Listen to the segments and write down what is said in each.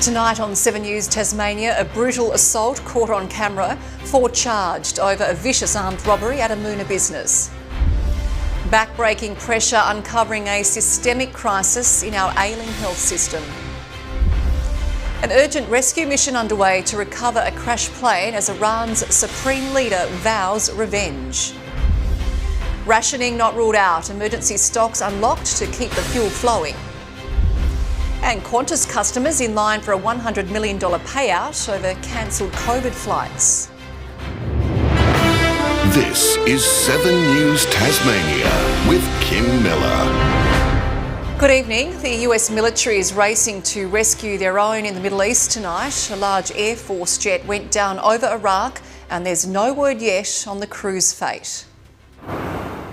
Tonight on 7 News Tasmania, a brutal assault caught on camera, 4 charged over a vicious armed robbery at a Moona business. Backbreaking pressure uncovering a systemic crisis in our ailing health system. An urgent rescue mission underway to recover a crashed plane as Iran's supreme leader vows revenge. Rationing not ruled out, emergency stocks unlocked to keep the fuel flowing. And Qantas customers in line for a $100 million payout over cancelled COVID flights. This is 7 News Tasmania with Kim Millar. Good evening. The US military is racing to rescue their own in the Middle East tonight. A large Air Force jet went down over Iraq and there's no word yet on the crew's fate.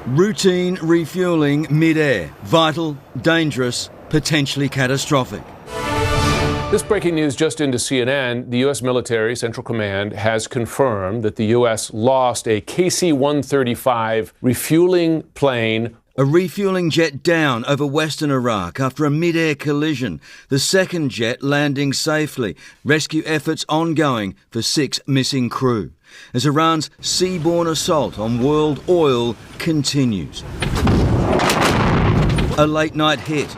Routine refuelling mid-air. Vital, dangerous, potentially catastrophic. This breaking news just into CNN. The U.S. military Central Command has confirmed that the U.S. lost a KC-135 refueling plane. A refueling jet down over western Iraq after a mid-air collision. The second jet landing safely. Rescue efforts ongoing for 6 missing crew. As Iran's seaborne assault on world oil continues. A late-night hit.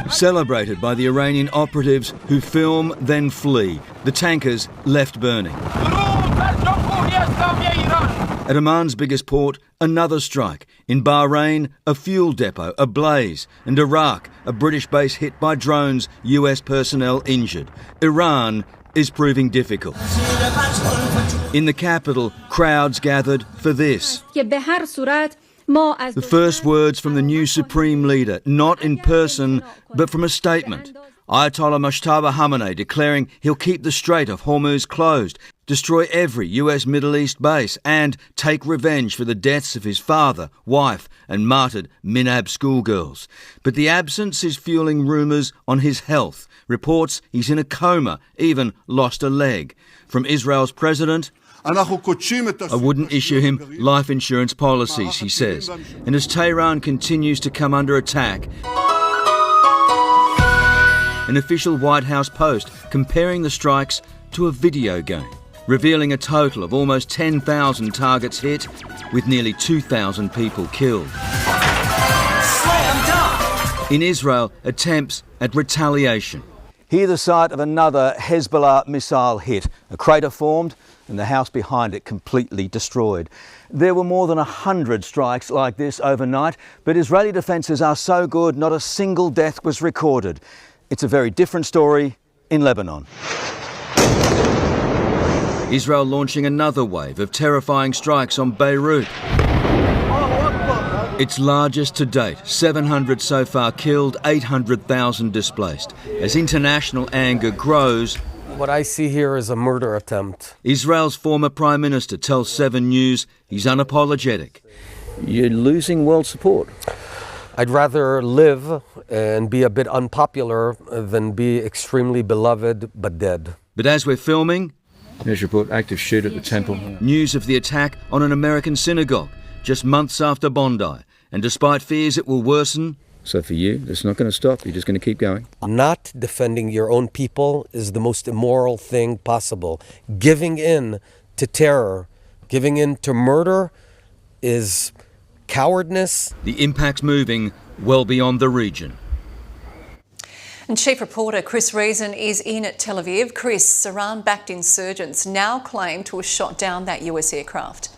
Celebrated by the Iranian operatives who film then flee. The tankers left burning. At Oman's biggest port, another strike. In Bahrain, a fuel depot ablaze. And Iraq, a British base hit by drones, US personnel injured. Iran is proving difficult. In the capital, crowds gathered for this. The first words from the new supreme leader, not in person, but from a statement. Ayatollah Mojtaba Khamenei declaring he'll keep the Strait of Hormuz closed, destroy every US Middle East base, and take revenge for the deaths of his father, wife, and martyred Minab schoolgirls. But the absence is fueling rumours on his health. Reports he's in a coma, even lost a leg. From Israel's president, I wouldn't issue him life insurance policies, he says. And as Tehran continues to come under attack, an official White House post comparing the strikes to a video game, revealing a total of almost 10,000 targets hit, with nearly 2,000 people killed. In Israel, attempts at retaliation. Here the site of another Hezbollah missile hit. A crater formed and the house behind it completely destroyed. There were more than 100 strikes like this overnight, but Israeli defences are so good not a single death was recorded. It's a very different story in Lebanon. Israel launching another wave of terrifying strikes on Beirut. Its largest to date, 700 so far killed, 800,000 displaced. As international anger grows, what I see here is a murder attempt. Israel's former Prime Minister tells 7 News he's unapologetic. You're losing world support. I'd rather live and be a bit unpopular than be extremely beloved but dead. But as we're filming, there's report active shooter at the temple. News of the attack on an American synagogue just months after Bondi. And despite fears it will worsen, so for you, it's not going to stop. You're just going to keep going. Not defending your own people is the most immoral thing possible. Giving in to terror, giving in to murder is cowardness. The impact's moving well beyond the region. And Chief Reporter Chris Reason is in at Tel Aviv. Chris, Iran-backed insurgents now claim to have shot down that US aircraft.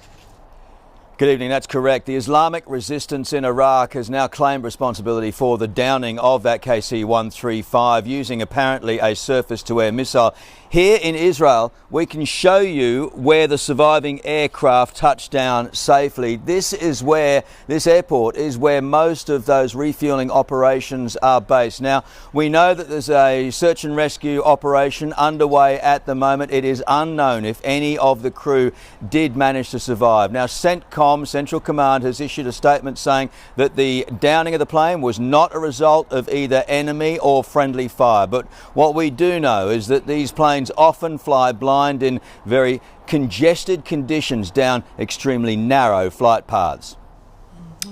Good evening, that's correct. The Islamic resistance in Iraq has now claimed responsibility for the downing of that KC-135 using apparently a surface-to-air missile. Here in Israel, we can show you where the surviving aircraft touched down safely. This airport is where most of those refueling operations are based. Now, we know that there's a search and rescue operation underway at the moment. It is unknown if any of the crew did manage to survive. Now, CENTCOM, Central Command, has issued a statement saying that the downing of the plane was not a result of either enemy or friendly fire. But what we do know is that these planes often fly blind in very congested conditions down extremely narrow flight paths.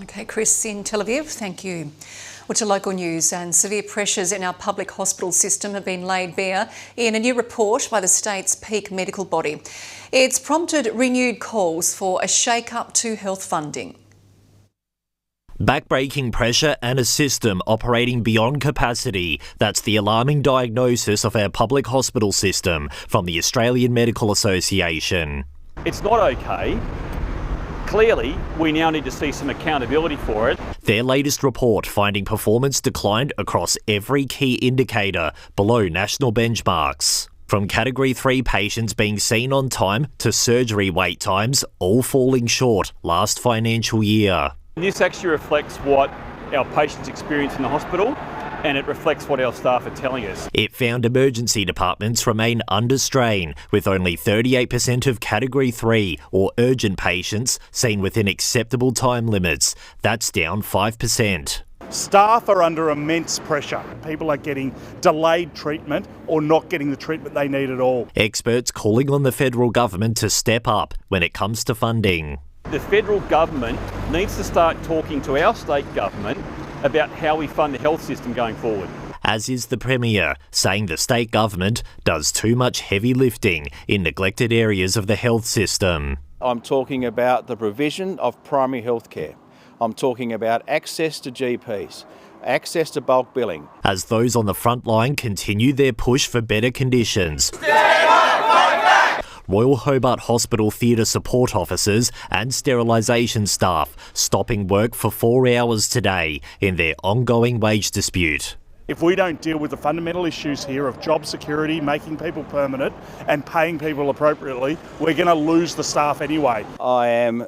OK, Chris in Tel Aviv, thank you. Well, to local news, and severe pressures in our public hospital system have been laid bare in a new report by the state's peak medical body. It's prompted renewed calls for a shake-up to health funding. Backbreaking pressure and a system operating beyond capacity. That's the alarming diagnosis of our public hospital system from the Australian Medical Association. It's not okay. Clearly, we now need to see some accountability for it. Their latest report finding performance declined across every key indicator below national benchmarks. From Category 3 patients being seen on time to surgery wait times, all falling short last financial year. This actually reflects what our patients experience in the hospital, and it reflects what our staff are telling us. It found emergency departments remain under strain, with only 38% of Category 3 or urgent patients seen within acceptable time limits. That's down 5%. Staff are under immense pressure. People are getting delayed treatment or not getting the treatment they need at all. Experts calling on the federal government to step up when it comes to funding. The federal government needs to start talking to our state government about how we fund the health system going forward. As is the Premier, saying the state government does too much heavy lifting in neglected areas of the health system. I'm talking about the provision of primary health care. I'm talking about access to GPs, access to bulk billing. As those on the front line continue their push for better conditions. Royal Hobart Hospital theatre support officers and sterilisation staff stopping work for 4 hours today in their ongoing wage dispute. If we don't deal with the fundamental issues here of job security, making people permanent and paying people appropriately, we're going to lose the staff anyway. I am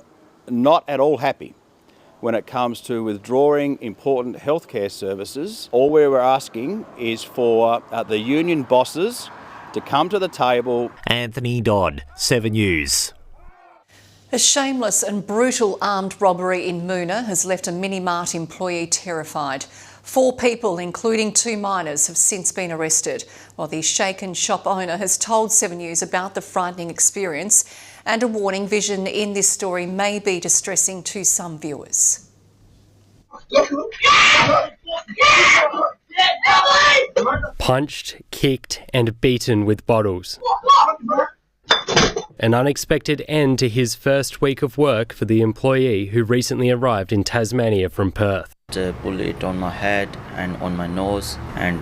not at all happy when it comes to withdrawing important healthcare services. All we're asking is for the union bosses to come to the table. Anthony Dodd, 7 News. A shameless and brutal armed robbery in Moona has left a Mini-Mart employee terrified. 4 people, including 2 minors, have since been arrested, while the shaken shop owner has told 7 News about the frightening experience and a warning vision in this story may be distressing to some viewers. Punched, kicked and beaten with bottles. An unexpected end to his first week of work for the employee who recently arrived in Tasmania from Perth. A bullet on my head and on my nose, and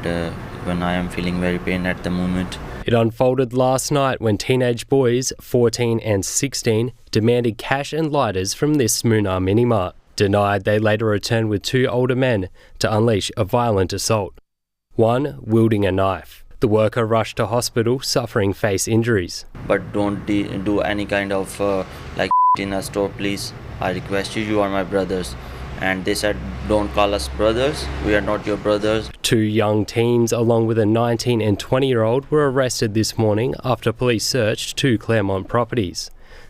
when I am feeling very pain at the moment. It unfolded last night when teenage boys, 14 and 16, demanded cash and lighters from this Millar Mini-Mart. Denied, they later returned with 2 older men to unleash a violent assault. One wielding a knife. The worker rushed to hospital, suffering face injuries. But don't do any kind of like in a store, please. I request you, you are my brothers. And they said, don't call us brothers, we are not your brothers. 2 young teens, along with a 19 and 20-year-old, were arrested this morning after police searched 2 Claremont properties.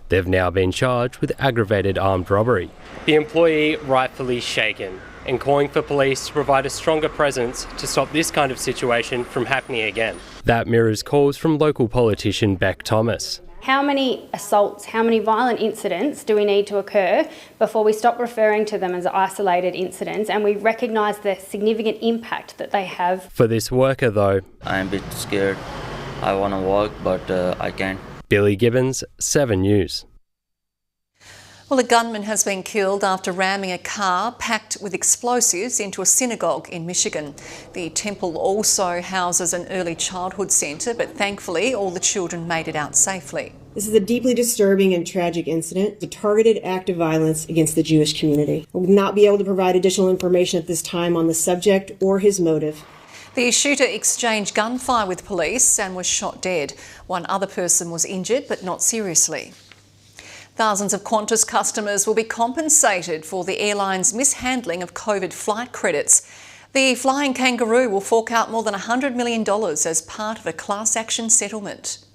They've now been charged with aggravated armed robbery. The employee rightfully shaken and calling for police to provide a stronger presence to stop this kind of situation from happening again. That mirrors calls from local politician Beck Thomas. How many assaults, how many violent incidents do we need to occur before we stop referring to them as isolated incidents and we recognise the significant impact that they have? For this worker though, I'm a bit scared. I want to work, but I can't. Billy Gibbons, 7 News. Well, a gunman has been killed after ramming a car packed with explosives into a synagogue in Michigan. The temple also houses an early childhood centre, but thankfully all the children made it out safely. This is a deeply disturbing and tragic incident, a targeted act of violence against the Jewish community. I will not be able to provide additional information at this time on the subject or his motive. The shooter exchanged gunfire with police and was shot dead. 1 other person was injured, but not seriously. Thousands of Qantas customers will be compensated for the airline's mishandling of COVID flight credits. The Flying Kangaroo will fork out more than $100 million as part of a class action settlement.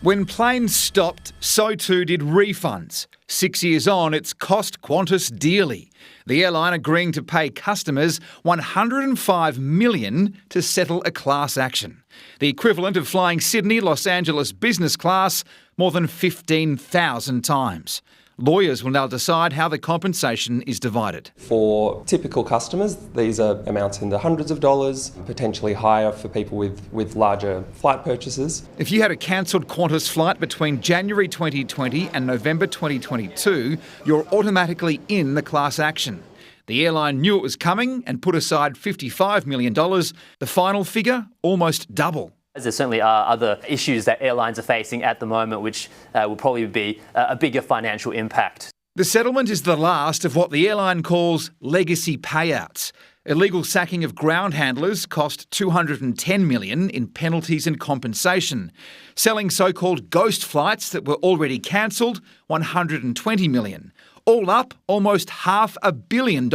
When planes stopped, so too did refunds. 6 years on, it's cost Qantas dearly. The airline agreeing to pay customers $105 million to settle a class action. The equivalent of flying Sydney-Los Angeles business class more than 15,000 times. Lawyers will now decide how the compensation is divided. For typical customers, these are amounts in the hundreds of dollars, potentially higher for people with larger flight purchases. If you had a cancelled Qantas flight between January 2020 and November 2022, you're automatically in the class action. The airline knew it was coming and put aside $55 million. The final figure, almost double. There certainly are other issues that airlines are facing at the moment, which will probably be a bigger financial impact. The settlement is the last of what the airline calls legacy payouts. Illegal sacking of ground handlers cost $210 million in penalties and compensation. Selling so-called ghost flights that were already cancelled, $120 million. All up, almost $500 million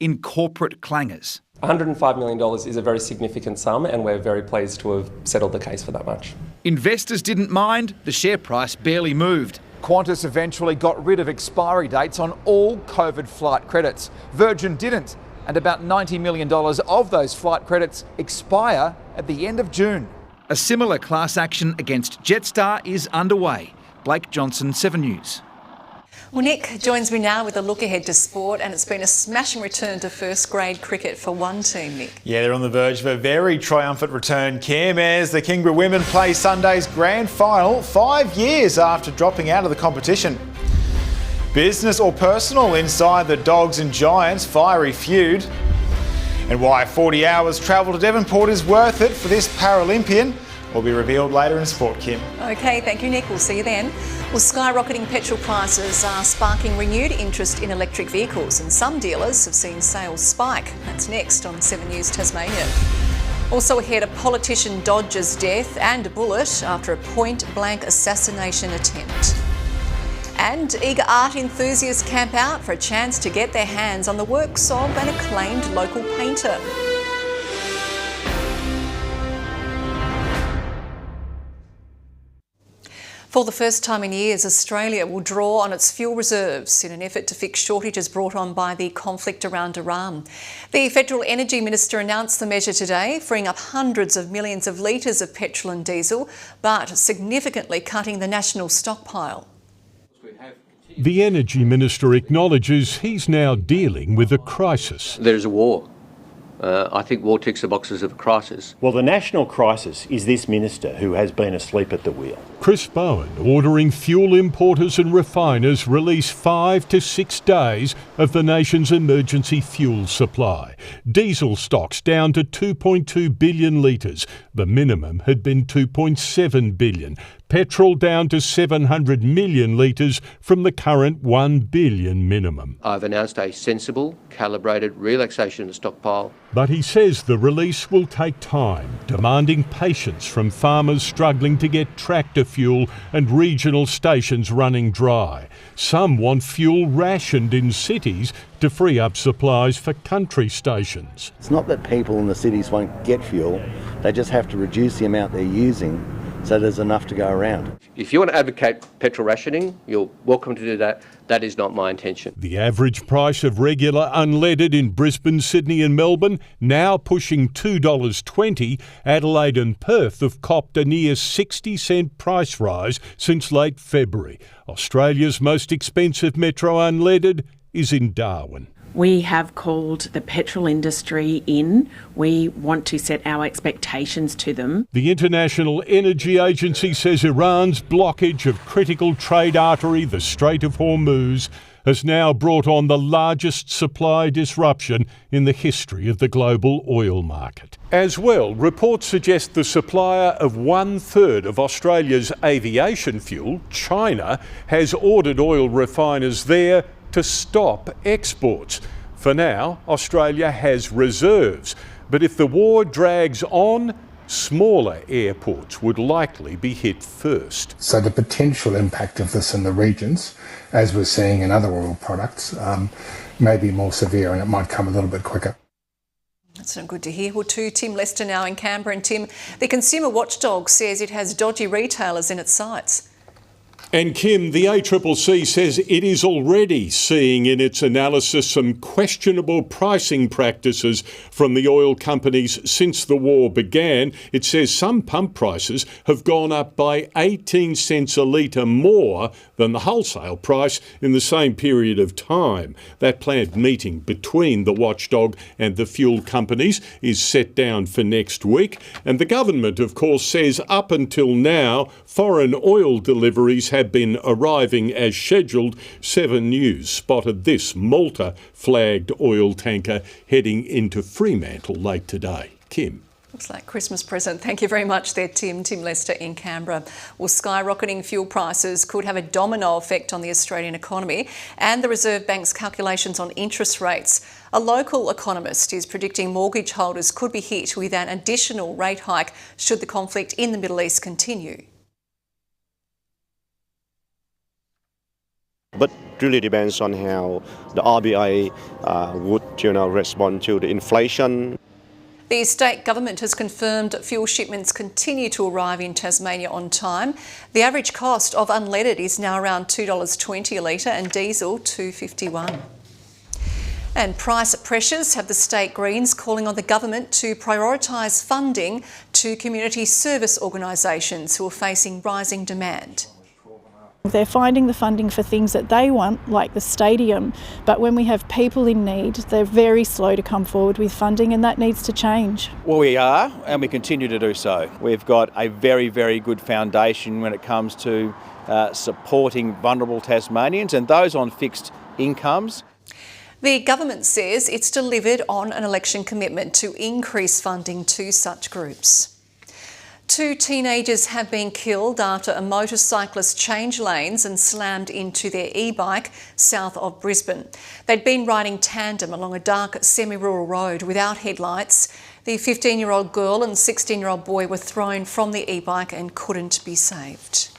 in corporate clangers. $105 million is a very significant sum, and we're very pleased to have settled the case for that much. Investors didn't mind, the share price barely moved. Qantas eventually got rid of expiry dates on all COVID flight credits. Virgin didn't, and about $90 million of those flight credits expire at the end of June. A similar class action against Jetstar is underway. Blake Johnson, 7 News. Well, Nick joins me now with a look ahead to sport, and it's been a smashing return to first grade cricket for one team, Nick. Yeah, they're on the verge of a very triumphant return, Kim, as the Kingborough women play Sunday's grand final 5 years after dropping out of the competition. Business or personal inside the Dogs and Giants fiery feud. And why 40 hours travel to Devonport is worth it for this Paralympian will be revealed later in sport, Kim. OK, thank you, Nick. We'll see you then. Well, skyrocketing petrol prices are sparking renewed interest in electric vehicles, and some dealers have seen sales spike. That's next on 7 News Tasmania. Also ahead, a politician dodges death and a bullet after a point-blank assassination attempt. And eager art enthusiasts camp out for a chance to get their hands on the works of an acclaimed local painter. For the first time in years, Australia will draw on its fuel reserves in an effort to fix shortages brought on by the conflict around Iran. The Federal Energy Minister announced the measure today, freeing up hundreds of millions of litres of petrol and diesel, but significantly cutting the national stockpile. The Energy Minister acknowledges he's now dealing with a crisis. There's a war. I think war ticks the boxes of a crisis. Well, the national crisis is this minister who has been asleep at the wheel. Chris Bowen ordering fuel importers and refiners release 5 to 6 days of the nation's emergency fuel supply. Diesel stocks down to 2.2 billion litres. The minimum had been 2.7 billion. Petrol down to 700 million litres from the current 1 billion minimum. I've announced a sensible, calibrated relaxation of the stockpile. But he says the release will take time, demanding patience from farmers struggling to get tractor fuel and regional stations running dry. Some want fuel rationed in cities to free up supplies for country stations. It's not that people in the cities won't get fuel, they just have to reduce the amount they're using so there's enough to go around. If you want to advocate petrol rationing, you're welcome to do that. That is not my intention. The average price of regular unleaded in Brisbane, Sydney and Melbourne now pushing $2.20. Adelaide and Perth have copped a near 60-cent price rise since late February. Australia's most expensive metro unleaded is in Darwin. We have called the petrol industry in. We want to set our expectations to them. The International Energy Agency says Iran's blockage of critical trade artery, the Strait of Hormuz, has now brought on the largest supply disruption in the history of the global oil market. As well, reports suggest the supplier of 1/3 of Australia's aviation fuel, China, has ordered oil refiners there to stop exports. For now, Australia has reserves, but if the war drags on, smaller airports would likely be hit first. So the potential impact of this in the regions, as we're seeing in other oil products, may be more severe, and it might come a little bit quicker. That's not good to hear. Well, to Tim Lester now in Canberra. And Tim, the consumer watchdog says it has dodgy retailers in its sites. And Kim, the ACCC says it is already seeing in its analysis some questionable pricing practices from the oil companies since the war began. It says some pump prices have gone up by 18 cents a litre more than the wholesale price in the same period of time. That planned meeting between the watchdog and the fuel companies is set down for next week. And the government, of course, says up until now, foreign oil deliveries have been arriving as scheduled. 7 News spotted this Malta-flagged oil tanker heading into Fremantle late today. Kim. Looks like Christmas present. Thank you very much there, Tim. Tim Lester in Canberra. Well, skyrocketing fuel prices could have a domino effect on the Australian economy and the Reserve Bank's calculations on interest rates. A local economist is predicting mortgage holders could be hit with an additional rate hike should the conflict in the Middle East continue. But it really depends on how the RBA would, respond to the inflation. The state government has confirmed fuel shipments continue to arrive in Tasmania on time. The average cost of unleaded is now around $2.20 a litre and diesel $2.51. And price pressures have the state Greens calling on the government to prioritise funding to community service organisations who are facing rising demand. They're finding the funding for things that they want, like the stadium, but when we have people in need, they're very slow to come forward with funding, and that needs to change. Well, we are, and we continue to do so. We've got a very, very good foundation when it comes to supporting vulnerable Tasmanians and those on fixed incomes. The government says it's delivered on an election commitment to increase funding to such groups. 2 teenagers have been killed after a motorcyclist changed lanes and slammed into their e-bike south of Brisbane. They'd been riding tandem along a dark semi-rural road without headlights. The 15-year-old girl and 16-year-old boy were thrown from the e-bike and couldn't be saved.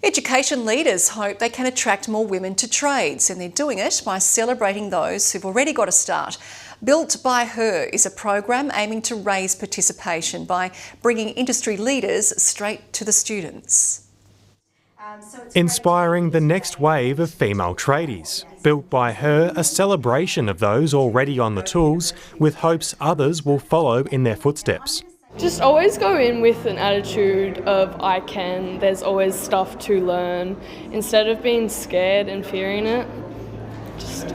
Education leaders hope they can attract more women to trades, and they're doing it by celebrating those who've already got a start. Built by Her is a program aiming to raise participation by bringing industry leaders straight to the students. Inspiring the next wave of female tradies. Built by Her, a celebration of those already on the tools, with hopes others will follow in their footsteps. Just always go in with an attitude of I can, there's always stuff to learn. Instead of being scared and fearing it, just,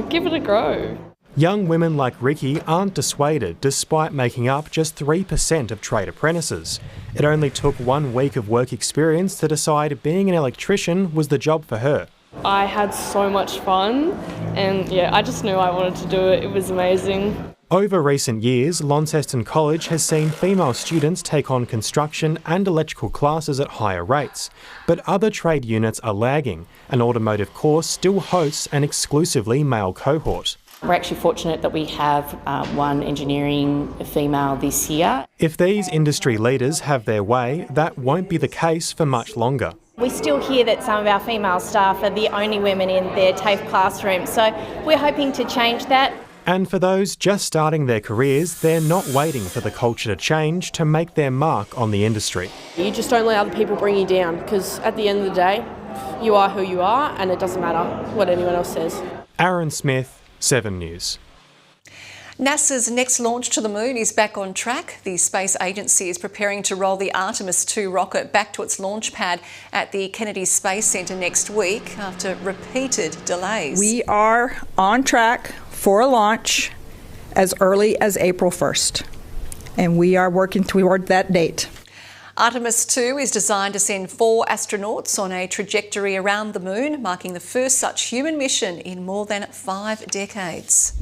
give it a go. Young women like Ricky aren't dissuaded despite making up just 3% of trade apprentices. It only took 1 week of work experience to decide being an electrician was the job for her. I had so much fun and I just knew I wanted to do it. It was amazing. Over recent years, Launceston College has seen female students take on construction and electrical classes at higher rates. But other trade units are lagging. An automotive course still hosts an exclusively male cohort. We're actually fortunate that we have one engineering female this year. If these industry leaders have their way, that won't be the case for much longer. We still hear that some of our female staff are the only women in their TAFE classroom, so we're hoping to change that. And for those just starting their careers, they're not waiting for the culture to change to make their mark on the industry. You just don't let other people bring you down, because at the end of the day, you are who you are and it doesn't matter what anyone else says. Aaron Smith, 7 News. NASA's next launch to the moon is back on track. The space agency is preparing to roll the Artemis 2 rocket back to its launch pad at the Kennedy Space Centre next week after repeated delays. We are on track for a launch as early as April 1st, and we are working toward that date. Artemis 2 is designed to send 4 astronauts on a trajectory around the moon, marking the first such human mission in more than 5 decades.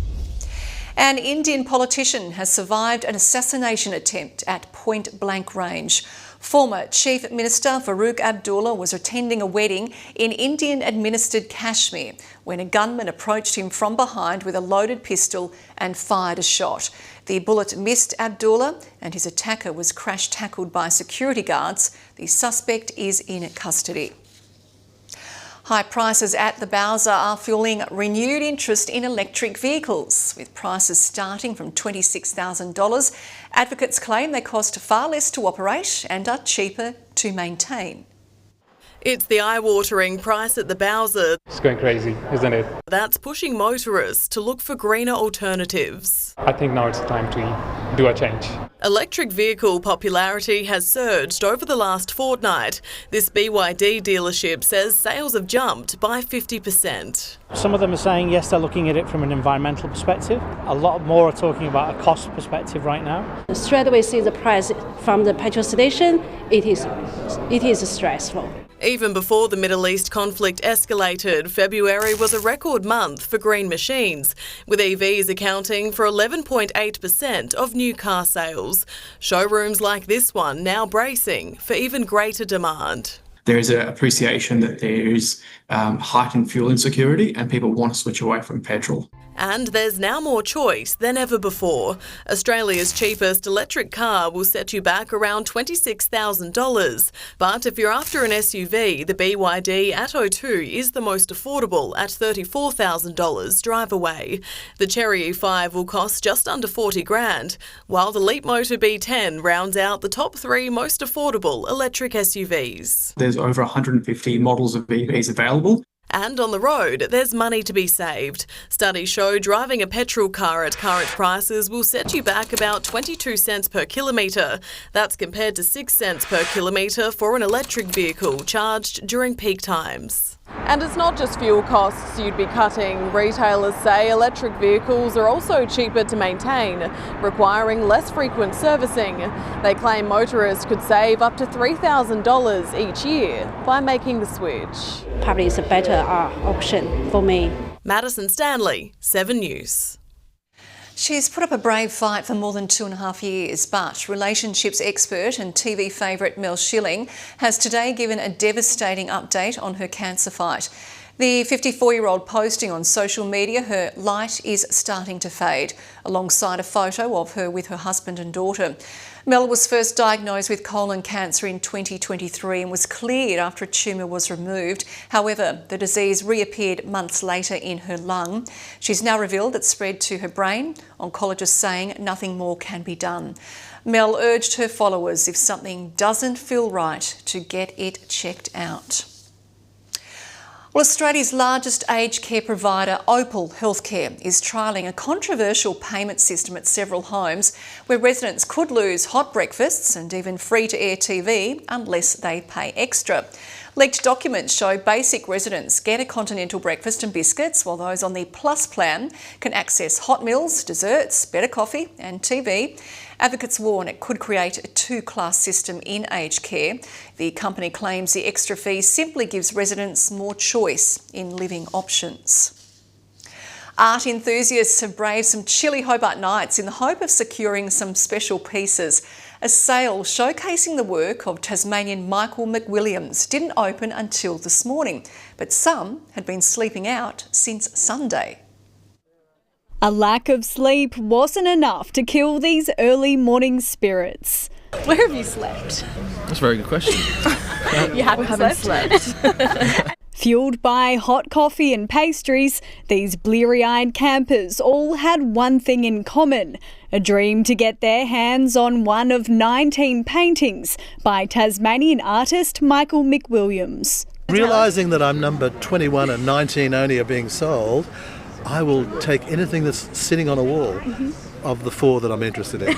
An Indian politician has survived an assassination attempt at point-blank range. Former Chief Minister Farooq Abdullah was attending a wedding in Indian-administered Kashmir when a gunman approached him from behind with a loaded pistol and fired a shot. The bullet missed Abdullah and his attacker was crash-tackled by security guards. The suspect is in custody. High prices at the Bowser are fueling renewed interest in electric vehicles. With prices starting from $26,000, advocates claim they cost far less to operate and are cheaper to maintain. It's the eye-watering price at the Bowser. It's going crazy, isn't it? That's pushing motorists to look for greener alternatives. I think now it's time to do a change. Electric vehicle popularity has surged over the last fortnight. This BYD dealership says sales have jumped by 50%. Some of them are saying yes, they're looking at it from an environmental perspective. A lot more are talking about a cost perspective right now. Straight away see the price from the petrol station, it is stressful. Even before the Middle East conflict escalated, February was a record month for green machines, with EVs accounting for 11.8% of new car sales. Showrooms like this one now bracing for even greater demand. There is an appreciation that there is heightened fuel insecurity and people want to switch away from petrol. And there's now more choice than ever before. Australia's cheapest electric car will set you back around $26,000. But if you're after an SUV, the BYD Atto 2 is the most affordable at $34,000 drive away. The Cherry E5 will cost just under $40,000, while the Leapmotor B10 rounds out the top 3 most affordable electric SUVs. There's over 150 models of EVs available. And on the road, there's money to be saved. Studies show driving a petrol car at current prices will set you back about 22 cents per kilometre. That's compared to 6 cents per kilometre for an electric vehicle charged during peak times. And it's not just fuel costs you'd be cutting. Retailers say electric vehicles are also cheaper to maintain, requiring less frequent servicing. They claim motorists could save up to $3,000 each year by making the switch. Probably is a better option for me. Madison Stanley, 7 News. She's put up a brave fight for more than 2.5 years, but relationships expert and TV favourite Mel Schilling has today given a devastating update on her cancer fight. The 54-year-old posting on social media her light is starting to fade, alongside a photo of her with her husband and daughter. Mel was first diagnosed with colon cancer in 2023 and was cleared after a tumour was removed. However, the disease reappeared months later in her lung. She's now revealed it spread to her brain, oncologists saying nothing more can be done. Mel urged her followers, if something doesn't feel right, to get it checked out. Well, Australia's largest aged care provider, Opal Healthcare, is trialling a controversial payment system at several homes where residents could lose hot breakfasts and even free-to-air TV unless they pay extra. Leaked documents show basic residents get a continental breakfast and biscuits, while those on the Plus plan can access hot meals, desserts, better coffee and TV. Advocates warn it could create a two-class system in aged care. The company claims the extra fee simply gives residents more choice in living options. Art enthusiasts have braved some chilly Hobart nights in the hope of securing some special pieces. A sale showcasing the work of Tasmanian Michael McWilliams didn't open until this morning, but some had been sleeping out since Sunday. A lack of sleep wasn't enough to kill these early morning spirits. Where have you slept? That's a very good question. You haven't slept. Fueled by hot coffee and pastries, these bleary-eyed campers all had one thing in common: a dream to get their hands on one of 19 paintings by Tasmanian artist Michael McWilliams. Realising that I'm number 21 and 19 only are being sold, I will take anything that's sitting on a wall of the 4 that I'm interested in.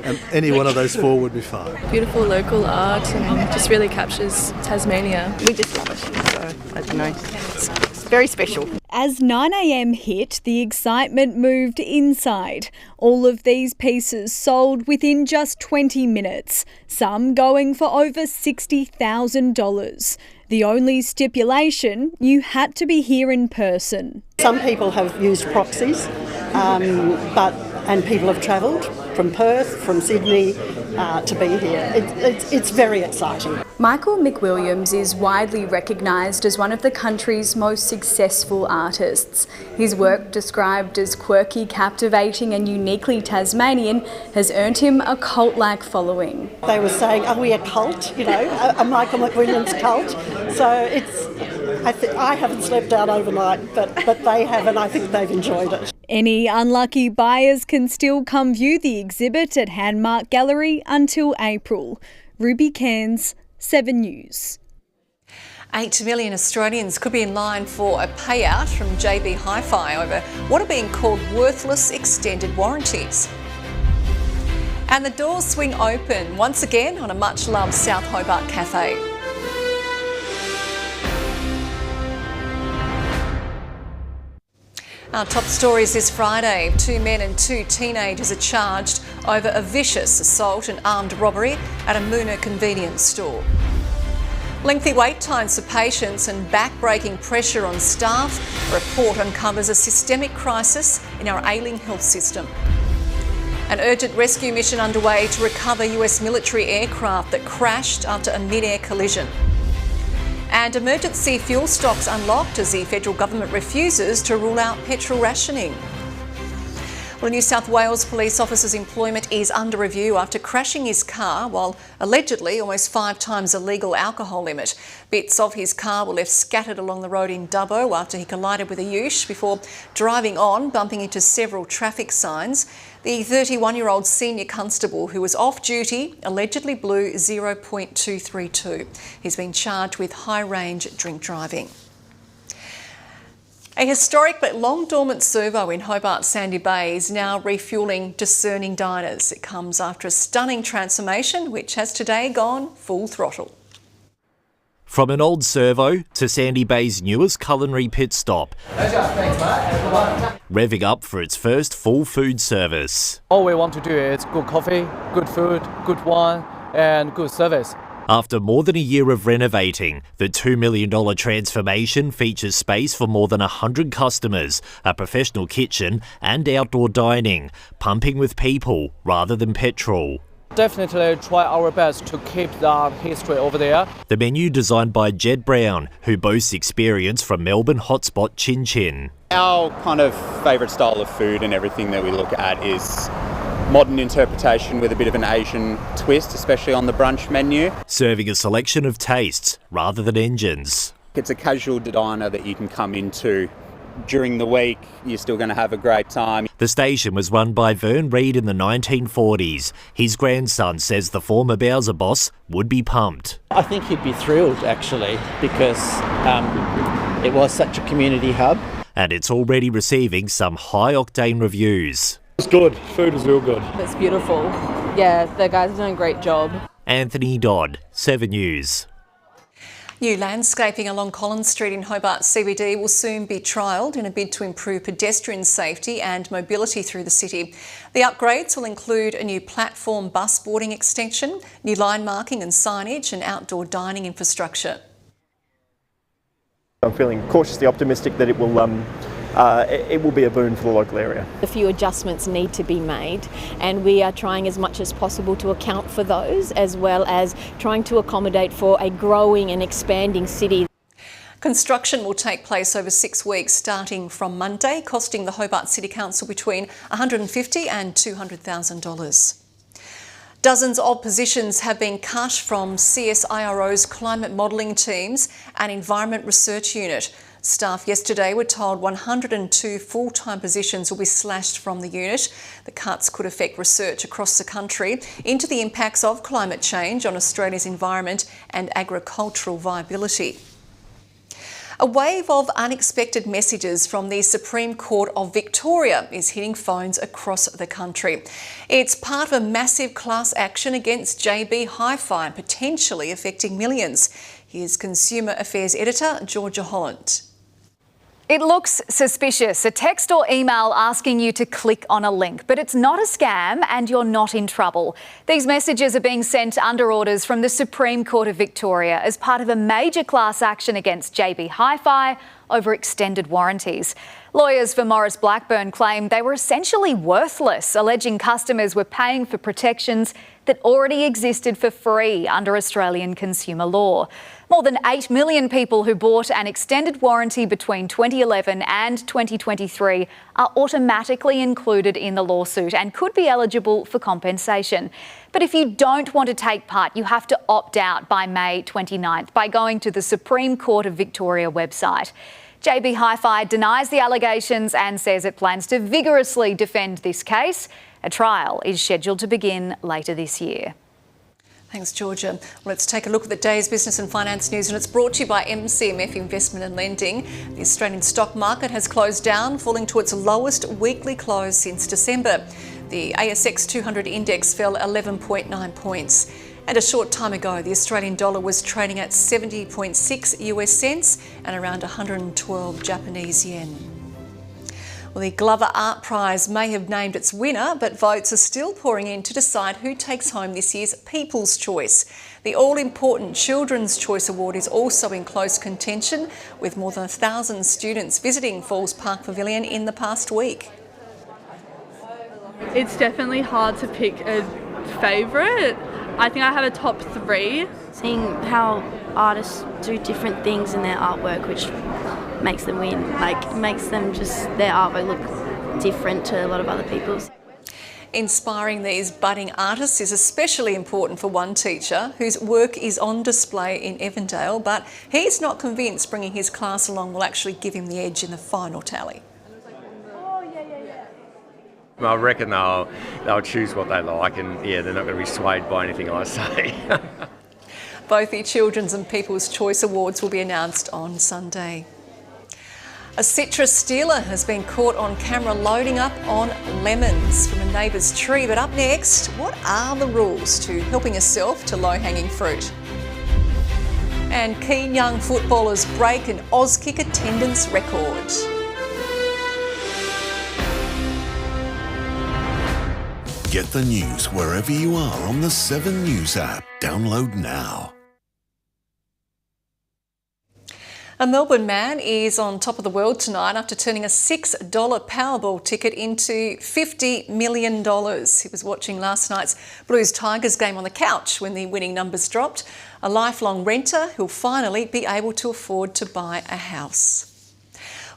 And any one of those 4 would be fine. Beautiful local art and just really captures Tasmania. We just love it, so I don't know. It's very special. As 9 a.m. hit, the excitement moved inside. All of these pieces sold within just 20 minutes, some going for over $60,000. The only stipulation, you had to be here in person. Some people have used proxies, and people have travelled from Perth, from Sydney to be here. It's very exciting. Michael McWilliams is widely recognised as one of the country's most successful artists. His work, described as quirky, captivating and uniquely Tasmanian, has earned him a cult-like following. They were saying, are we a cult? You know, a Michael McWilliams cult? So I haven't slept out overnight, but they have, and I think they've enjoyed it. Any unlucky buyers can still come view the exhibit at Handmark Gallery until April. Ruby Cairns, 7 News. 8 million Australians could be in line for a payout from JB Hi-Fi over what are being called worthless extended warranties. And the doors swing open once again on a much-loved South Hobart cafe. Our top stories this Friday. 2 men and 2 teenagers are charged over a vicious assault and armed robbery at a Moona convenience store. Lengthy wait times for patients and back-breaking pressure on staff. A report uncovers a systemic crisis in our ailing health system. An urgent rescue mission underway to recover US military aircraft that crashed after a mid-air collision. And emergency fuel stocks unlocked as the federal government refuses to rule out petrol rationing. Well, a New South Wales police officer's employment is under review after crashing his car while allegedly almost 5 times the legal alcohol limit. Bits of his car were left scattered along the road in Dubbo after he collided with a ute before driving on, bumping into several traffic signs. The 31-year-old senior constable who was off duty allegedly blew 0.232. He's been charged with high-range drink driving. A historic but long-dormant servo in Hobart's Sandy Bay is now refuelling discerning diners. It comes after a stunning transformation which has today gone full throttle. From an old servo to Sandy Bay's newest culinary pit stop, revving up for its first full food service. All we want to do is good coffee, good food, good wine and good service. After more than a year of renovating, the $2 million transformation features space for more than 100 customers, a professional kitchen and outdoor dining, pumping with people rather than petrol. Definitely try our best to keep that history over there. The menu designed by Jed Brown, who boasts experience from Melbourne hotspot Chin Chin. Our kind of favourite style of food and everything that we look at is modern interpretation with a bit of an Asian twist, especially on the brunch menu. Serving a selection of tastes rather than engines. It's a casual diner that you can come into during the week. You're still going to have a great time. The station was run by Vern Reid in the 1940s. His grandson says the former Bowser boss would be pumped. I think he'd be thrilled, actually, because it was such a community hub. And it's already receiving some high-octane reviews. It's good. Food is real good. It's beautiful. Yeah, the guys are doing a great job. Anthony Dodd, 7 News. New landscaping along Collins Street in Hobart CBD will soon be trialled in a bid to improve pedestrian safety and mobility through the city. The upgrades will include a new platform bus boarding extension, new line marking and signage and outdoor dining infrastructure. I'm feeling cautiously optimistic that it will be a boon for the local area. A few adjustments need to be made and we are trying as much as possible to account for those, as well as trying to accommodate for a growing and expanding city. Construction will take place over 6 weeks starting from Monday, costing the Hobart City Council between $150,000 and $200,000. Dozens of positions have been cut from CSIRO's climate modelling teams and environment research unit. Staff yesterday were told 102 full-time positions will be slashed from the unit. The cuts could affect research across the country into the impacts of climate change on Australia's environment and agricultural viability. A wave of unexpected messages from the Supreme Court of Victoria is hitting phones across the country. It's part of a massive class action against JB Hi-Fi, potentially affecting millions. Here's Consumer Affairs Editor Georgia Holland. It looks suspicious, a text or email asking you to click on a link, but it's not a scam and you're not in trouble. These messages are being sent under orders from the Supreme Court of Victoria as part of a major class action against JB Hi-Fi over extended warranties. Lawyers for Maurice Blackburn claim they were essentially worthless, alleging customers were paying for protections that already existed for free under Australian consumer law. More than 8 million people who bought an extended warranty between 2011 and 2023 are automatically included in the lawsuit and could be eligible for compensation. But if you don't want to take part, you have to opt out by May 29th by going to the Supreme Court of Victoria website. JB Hi-Fi denies the allegations and says it plans to vigorously defend this case. A trial is scheduled to begin later this year. Thanks, Georgia. Let's take a look at the day's business and finance news, and it's brought to you by MCMF Investment and Lending. The Australian stock market has closed down, falling to its lowest weekly close since December. The ASX 200 index fell 11.9 points. And a short time ago, the Australian dollar was trading at 70.6 US cents and around 112 Japanese yen. Well, the Glover Art Prize may have named its winner, but votes are still pouring in to decide who takes home this year's People's Choice. The all-important Children's Choice Award is also in close contention, with more than 1,000 students visiting Falls Park Pavilion in the past week. It's definitely hard to pick a favourite. I think I have a top 3. Seeing how artists do different things in their artwork, which makes them win, makes them just, their artwork look different to a lot of other people's. Inspiring these budding artists is especially important for one teacher whose work is on display in Evandale, but he's not convinced bringing his class along will actually give him the edge in the final tally. I reckon they'll choose what they like, and they're not going to be swayed by anything I say. Both the Children's and People's Choice Awards will be announced on Sunday. A citrus stealer has been caught on camera loading up on lemons from a neighbour's tree. But up next, what are the rules to helping yourself to low-hanging fruit? And keen young footballers break an Auskick attendance record. Get the news wherever you are on the 7 News app. Download now. A Melbourne man is on top of the world tonight after turning a $6 Powerball ticket into $50 million. He was watching last night's Blues Tigers game on the couch when the winning numbers dropped. A lifelong renter who'll finally be able to afford to buy a house.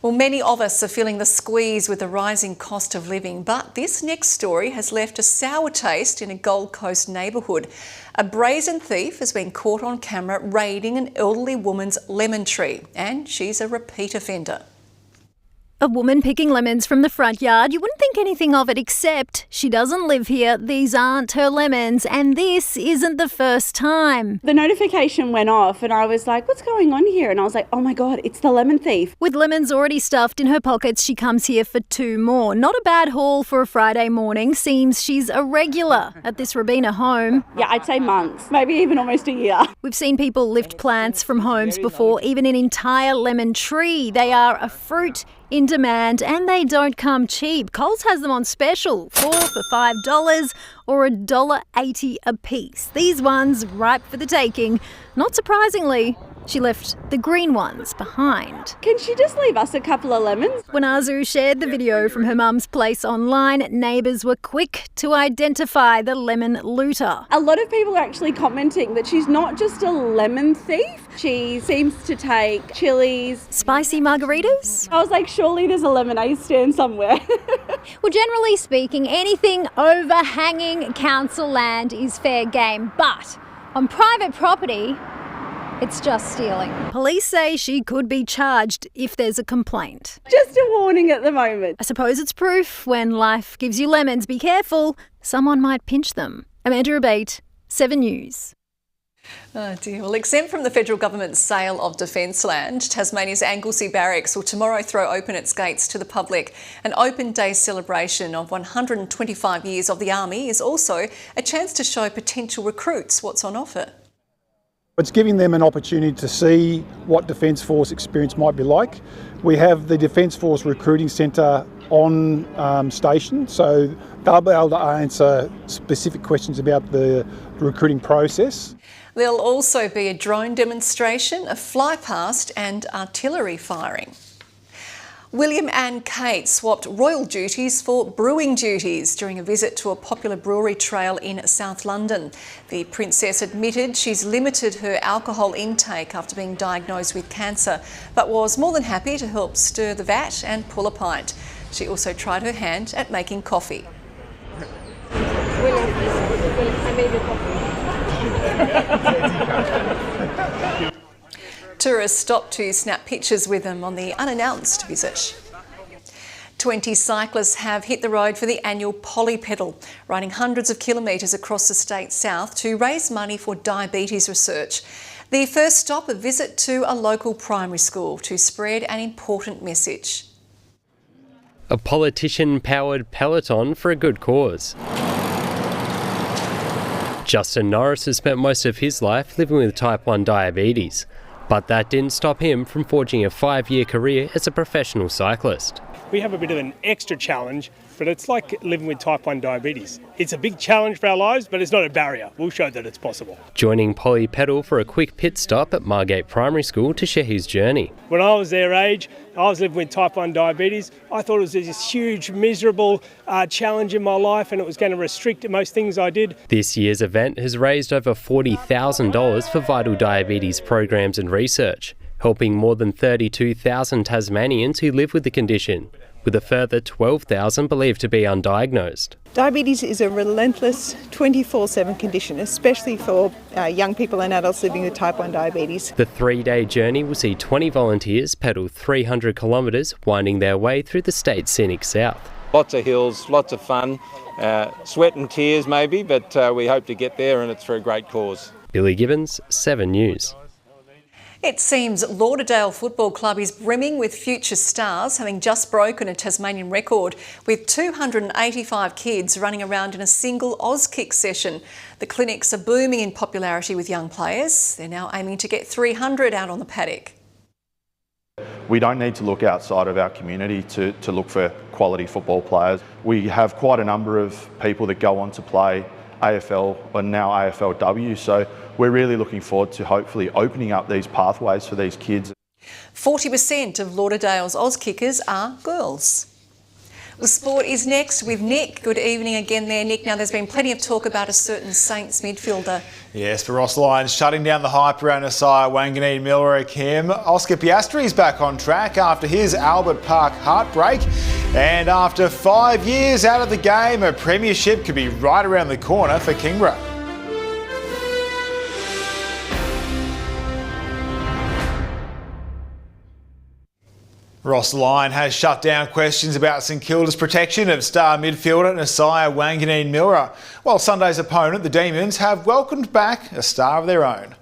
Well, many of us are feeling the squeeze with the rising cost of living, but this next story has left a sour taste in a Gold Coast neighbourhood. A brazen thief has been caught on camera raiding an elderly woman's lemon tree, and she's a repeat offender. A woman picking lemons from the front yard. You wouldn't think anything of it, except she doesn't live here. These aren't her lemons, and this isn't the first time. The notification went off and I was like, what's going on here? And I was like, oh my God, it's the lemon thief. With lemons already stuffed in her pockets, she comes here for 2 more. Not a bad haul for a Friday morning. Seems she's a regular at this Robina home. Yeah, I'd say months, maybe even almost a year. We've seen people lift plants from homes before, even an entire lemon tree. They are a fruit in demand, and they don't come cheap. Coles has them on special, 4 for $5 or $1.80 a piece. These ones ripe for the taking. Not surprisingly, she left the green ones behind. Can she just leave us a couple of lemons? When Azu shared the video from her mum's place online, neighbours were quick to identify the lemon looter. A lot of people are actually commenting that she's not just a lemon thief. She seems to take chilies. Spicy margaritas? I was like, surely there's a lemonade stand somewhere. Well, generally speaking, anything overhanging council land is fair game, but on private property, it's just stealing. Police say she could be charged if there's a complaint. Just a warning at the moment. I suppose it's proof when life gives you lemons. Be careful, someone might pinch them. Amanda Abate, 7 News. Oh dear. Well, exempt from the federal government's sale of defence land, Tasmania's Anglesey Barracks will tomorrow throw open its gates to the public. An open day celebration of 125 years of the Army is also a chance to show potential recruits what's on offer. It's giving them an opportunity to see what Defence Force experience might be like. We have the Defence Force Recruiting Centre on station, so they'll be able to answer specific questions about the recruiting process. There'll also be a drone demonstration, a fly past and artillery firing. William and Kate swapped royal duties for brewing duties during a visit to a popular brewery trail in South London. The princess admitted she's limited her alcohol intake after being diagnosed with cancer, but was more than happy to help stir the vat and pull a pint. She also tried her hand at making coffee. William, I made your coffee. Tourists stopped to snap pictures with them on the unannounced visit. 20 cyclists have hit the road for the annual Poly Pedal, riding hundreds of kilometres across the state's south to raise money for diabetes research. The first stop, a visit to a local primary school to spread an important message. A politician-powered peloton for a good cause. Justin Norris has spent most of his life living with type 1 diabetes, but that didn't stop him from forging a 5-year career as a professional cyclist. We have a bit of an extra challenge, but it's like living with type 1 diabetes. It's a big challenge for our lives, but it's not a barrier. We'll show that it's possible. Joining Poly Pedal for a quick pit stop at Margate Primary School to share his journey. When I was their age, I was living with type 1 diabetes. I thought it was this huge, miserable challenge in my life, and it was going to restrict most things I did. This year's event has raised over $40,000 for vital diabetes programs and research, helping more than 32,000 Tasmanians who live with the condition, with a further 12,000 believed to be undiagnosed. Diabetes is a relentless 24/7 condition, especially for young people and adults living with type 1 diabetes. The 3-day journey will see 20 volunteers pedal 300 kilometres, winding their way through the state's scenic south. Lots of hills, lots of fun, sweat and tears maybe, but we hope to get there, and it's for a great cause. Billy Gibbons, 7 News. It seems Lauderdale Football Club is brimming with future stars, having just broken a Tasmanian record with 285 kids running around in a single Auskick session. The clinics are booming in popularity with young players. They're now aiming to get 300 out on the paddock. We don't need to look outside of our community to look for quality football players. We have quite a number of people that go on to play AFL and now AFLW, so we're really looking forward to hopefully opening up these pathways for these kids. 40% of Lauderdale's Auskickers are girls. The sport is next with Nick. Good evening again there, Nick. Now, there's been plenty of talk about a certain Saints midfielder. Yes, for Ross Lyons shutting down the hype around Asaya Wanganeen Millar Kim. Oscar Piastri's back on track after his Albert Park heartbreak. And after 5 years out of the game, a premiership could be right around the corner for Kingborough. Ross Lyon has shut down questions about St Kilda's protection of star midfielder Asaya Wanganeen Millar, while Sunday's opponent, the Demons, have welcomed back a star of their own.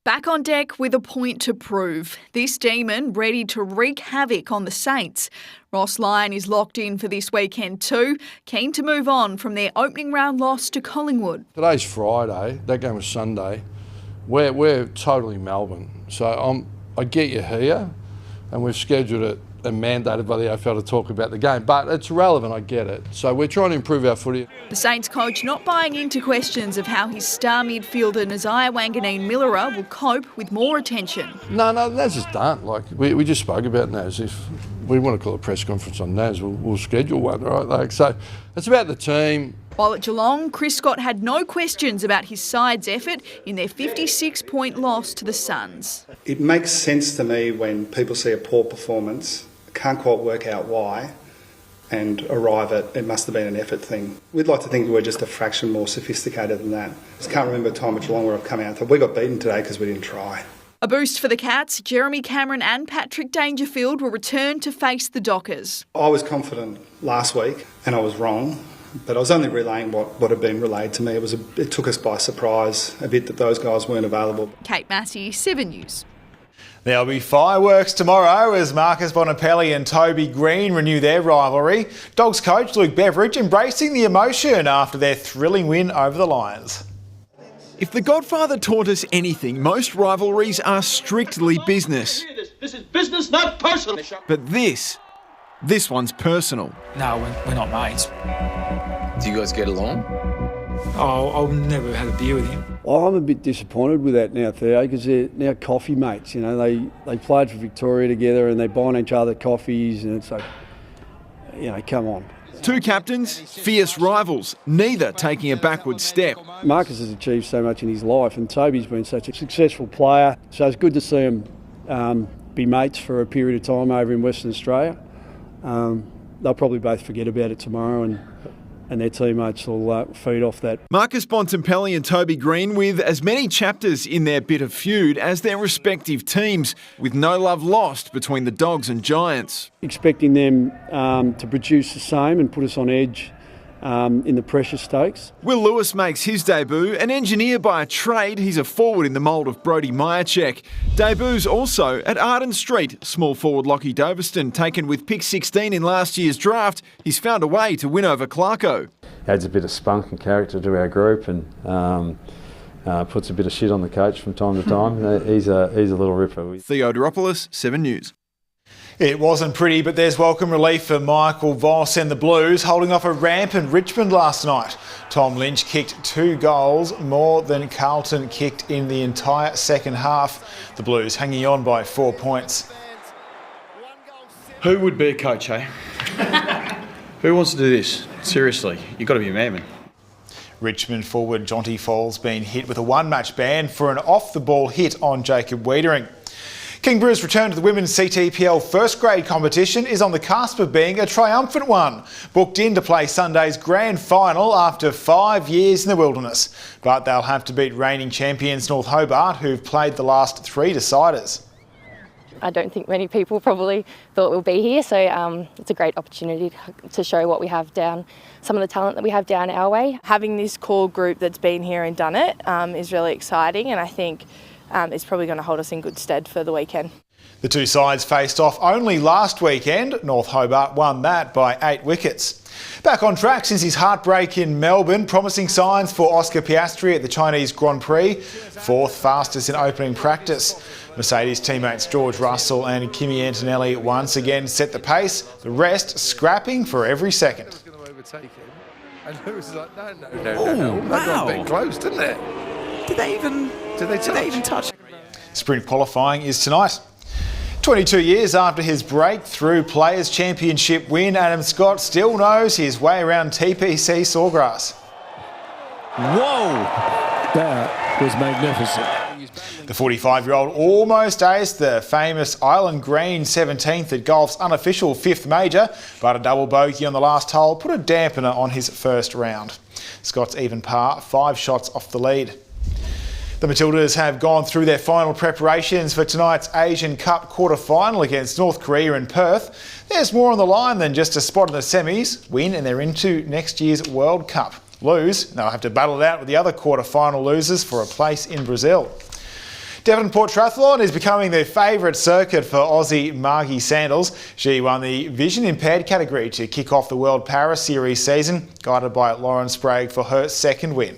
Back on deck with a point to prove. This Demon ready to wreak havoc on the Saints. Ross Lyon is locked in for this weekend too, keen to move on from their opening round loss to Collingwood. Today's Friday, that game was Sunday. We're totally Melbourne, so I get you here. And we've scheduled it and mandated by the AFL to talk about the game. But it's relevant, I get it. So we're trying to improve our footy. The Saints coach not buying into questions of how his star midfielder Asaya Wanganeen Millar will cope with more attention. No, Naz is done. Like we just spoke about Naz. If we want to call a press conference on Naz, we'll schedule one, right? Like, so it's about the team. While at Geelong, Chris Scott had no questions about his side's effort in their 56-point loss to the Suns. It makes sense to me when people see a poor performance, can't quite work out why, and arrive at it must have been an effort thing. We'd like to think we're just a fraction more sophisticated than that. I just can't remember a time at Geelong where I've come out and thought we got beaten today because we didn't try. A boost for the Cats. Jeremy Cameron and Patrick Dangerfield will return to face the Dockers. I was confident last week and I was wrong. But I was only relaying what had been relayed to me. It took us by surprise a bit that those guys weren't available. Kate Massey, 7 News. There'll be fireworks tomorrow as Marcus Bonapelli and Toby Green renew their rivalry. Dogs coach Luke Beveridge embracing the emotion after their thrilling win over the Lions. If The Godfather taught us anything, most rivalries are strictly business. This is business, not personal. But this one's personal. No, we're not mates. Do you guys get along? Oh, I'll never have a beer with him. I'm a bit disappointed with that now, Theo, because they're now coffee mates. You know, they played for Victoria together and they buy each other coffees, and it's like, you know, come on. Two captains, fierce rivals, neither taking a backward step. Marcus has achieved so much in his life, and Toby's been such a successful player, so it's good to see them be mates for a period of time over in Western Australia. They'll probably both forget about it tomorrow and their teammates will feed off that. Marcus Bontempelli and Toby Green with as many chapters in their bit of feud as their respective teams, with no love lost between the Dogs and Giants. Expecting them to produce the same and put us on edge in the pressure stakes. Will Lewis makes his debut. An engineer by a trade, he's a forward in the mould of Brodie Myercheck. Debuts also at Arden Street. Small forward Lockie Doverston, taken with pick 16 in last year's draft. He's found a way to win over Clarko. Adds a bit of spunk and character to our group and puts a bit of shit on the coach from time to time. He's a little ripper. Theo Doropoulos, 7 News. It wasn't pretty, but there's welcome relief for Michael Voss and the Blues, holding off a rampant Richmond last night. Tom Lynch kicked 2 goals, more than Carlton kicked in the entire second half. The Blues hanging on by 4 points. Who would be a coach, eh? Who wants to do this? Seriously, you've got to be a man. Richmond forward Jonty Falls been hit with a one-match ban for an off-the-ball hit on Jacob Wiedering. Kingborough's return to the women's CTPL first grade competition is on the cusp of being a triumphant one. Booked in to play Sunday's grand final after 5 years in the wilderness. But they'll have to beat reigning champions North Hobart, who've played the last 3 deciders. I don't think many people probably thought we'll be here, so it's a great opportunity to show what we have down, some of the talent that we have down our way. Having this core group that's been here and done it is really exciting, and I think it's probably going to hold us in good stead for the weekend. The two sides faced off only last weekend. North Hobart won that by 8 wickets. Back on track since his heartbreak in Melbourne, promising signs for Oscar Piastri at the Chinese Grand Prix, 4th fastest in opening practice. Mercedes teammates George Russell and Kimi Antonelli once again set the pace, the rest scrapping for every second. And Lewis is like, no. That got a bit close, didn't it? Did they even touch? Sprint qualifying is tonight. 22 years after his breakthrough Players' Championship win, Adam Scott still knows his way around TPC Sawgrass. Whoa! That was magnificent. The 45-year-old almost aced the famous Island Green 17th at golf's unofficial 5th major, but a double bogey on the last hole put a dampener on his first round. Scott's even par, 5 shots off the lead. The Matildas have gone through their final preparations for tonight's Asian Cup quarter-final against North Korea in Perth. There's more on the line than just a spot in the semis, win and they're into next year's World Cup. Lose, they'll have to battle it out with the other quarter-final losers for a place in Brazil. Devonport Triathlon is becoming the favourite circuit for Aussie Margie Sandals. She won the vision impaired category to kick off the World Para Series season, guided by Lauren Sprague for her second win.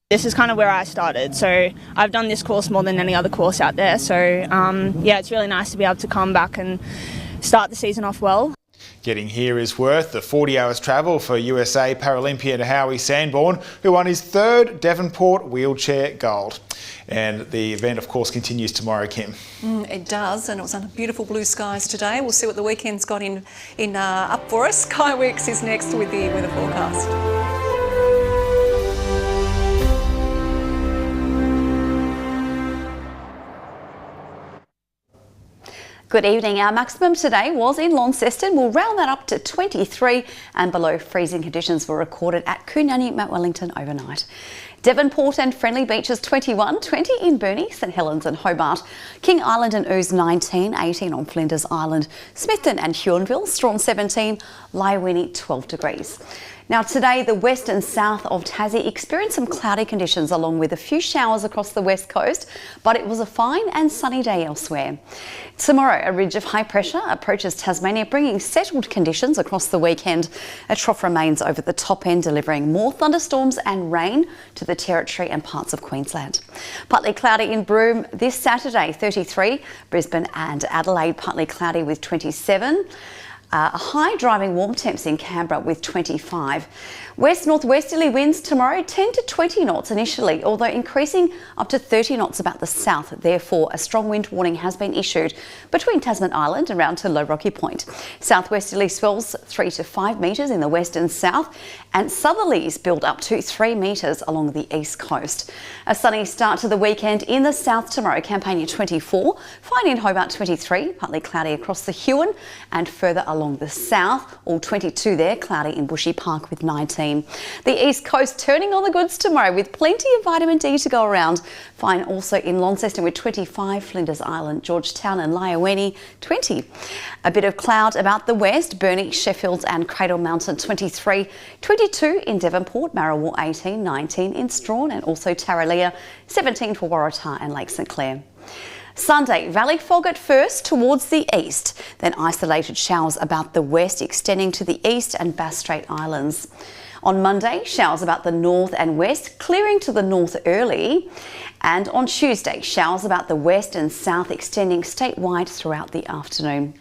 This is kind of where I started, so I've done this course more than any other course out there, so yeah, it's really nice to be able to come back and start the season off well. Getting here is worth the 40 hours travel for USA Paralympian Howie Sanborn, who won his 3rd Devonport wheelchair gold. And the event, of course, continues tomorrow, Kim. It does, and it was under beautiful blue skies today. We'll see what the weekend's got in up for us. Kiah Wicks is next with the weather forecast. Good evening. Our maximum today was in Launceston. We'll round that up to 23, and below freezing conditions were recorded at Coonunny, Mount Wellington overnight. Devonport and Friendly Beaches 21, 20 in Burnie, St Helens and Hobart. King Island and Ooze 19, 18 on Flinders Island. Smithton and Huonville, Strawn 17, Lyewini 12 degrees. Now today, the west and south of Tassie experienced some cloudy conditions along with a few showers across the west coast, but it was a fine and sunny day elsewhere. Tomorrow, a ridge of high pressure approaches Tasmania, bringing settled conditions across the weekend. A trough remains over the top end, delivering more thunderstorms and rain to the Territory and parts of Queensland. Partly cloudy in Broome this Saturday, 33. Brisbane and Adelaide, partly cloudy with 27. A high driving warm temps in Canberra with 25. West-northwesterly winds tomorrow 10 to 20 knots initially, although increasing up to 30 knots about the south. Therefore, a strong wind warning has been issued between Tasman Island and round to Low Rocky Point. Southwesterly swells 3 to 5 metres in the west and south, and southerlies build up to 3 metres along the east coast. A sunny start to the weekend in the south tomorrow. Campania 24, fine in Hobart 23, partly cloudy across the Huon, and further along the south, all 22 there, cloudy in Bushy Park with 19. The east coast turning on the goods tomorrow with plenty of vitamin D to go around. Fine also in Launceston with 25, Flinders Island, Georgetown and Lyoweni 20. A bit of cloud about the west, Burnie, Sheffield and Cradle Mountain 23, 22 in Devonport, Marrawar 18, 19 in Strawn and also Tarraleah, 17 for Waratah and Lake St Clair. Sunday, valley fog at first towards the east, then isolated showers about the west extending to the east and Bass Strait Islands. On Monday, showers about the north and west, clearing to the north early. And on Tuesday, showers about the west and south extending statewide throughout the afternoon.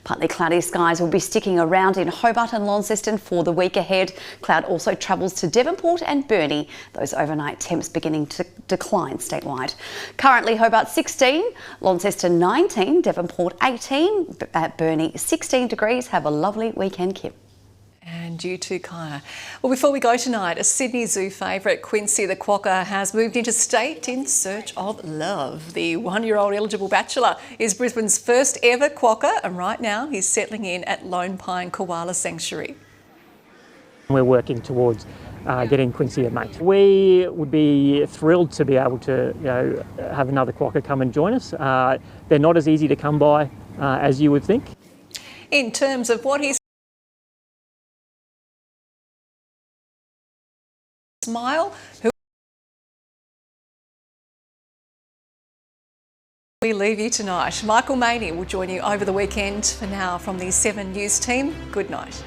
Partly cloudy skies will be sticking around in Hobart and Launceston for the week ahead. Cloud also travels to Devonport and Burnie. Those overnight temps beginning to decline statewide. Currently Hobart 16, Launceston 19, Devonport 18, at Burnie 16 degrees. Have a lovely weekend, Kim. And you too, Kiah. Well, before we go tonight, a Sydney Zoo favourite, Quincy the Quokka, has moved interstate in search of love. The one-year-old eligible bachelor is Brisbane's first ever quokka, and right now he's settling in at Lone Pine Koala Sanctuary. We're working towards getting Quincy a mate. We would be thrilled to be able to have another quokka come and join us. They're not as easy to come by as you would think. In terms of what he's Smile, who we leave you tonight. Michael Maney will join you over the weekend. For now, from the 7 News team, good night.